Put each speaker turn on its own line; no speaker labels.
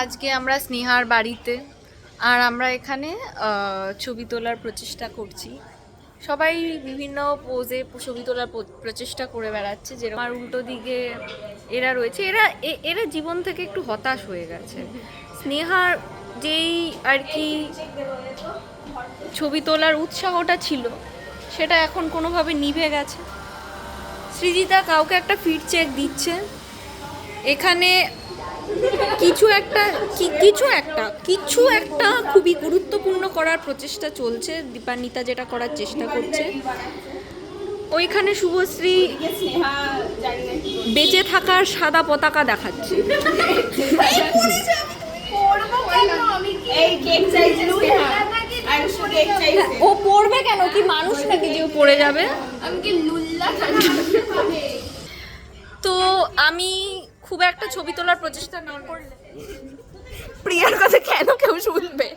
আজকে আমরা স্নেহার বাড়িতে, আর আমরা এখানে ছবি তোলার প্রচেষ্টা করছি। সবাই বিভিন্ন পোজে ছবি তোলার প্রচেষ্টা করে বেড়াচ্ছে, যেরকম আর উল্টো দিকে এরা রয়েছে। এরা জীবন থেকে একটু হতাশ হয়ে গেছে। স্নেহার যেই আর কি ছবি তোলার উৎসাহটা ছিল, সেটা এখন কোনোভাবে নিভে গেছে। সৃজিতা কাউকে একটা ফিড চেক দিচ্ছে। এখানে কিছু একটা খুবই গুরুত্বপূর্ণ করার প্রচেষ্টা চলছে। দীপান্বিতা যেটা করার চেষ্টা করছে, ওইখানে শুভশ্রী বেঁচে থাকার সাদা পতাকা দেখাচ্ছে। ও পড়বে কেন? কি মানুষ নাকি যে ও পড়ে যাবে? তো আমি খুব একটা ছবি তোলার প্রচেষ্টা না করলে প্রিয়ার কথা কেন কেউ শুনবে?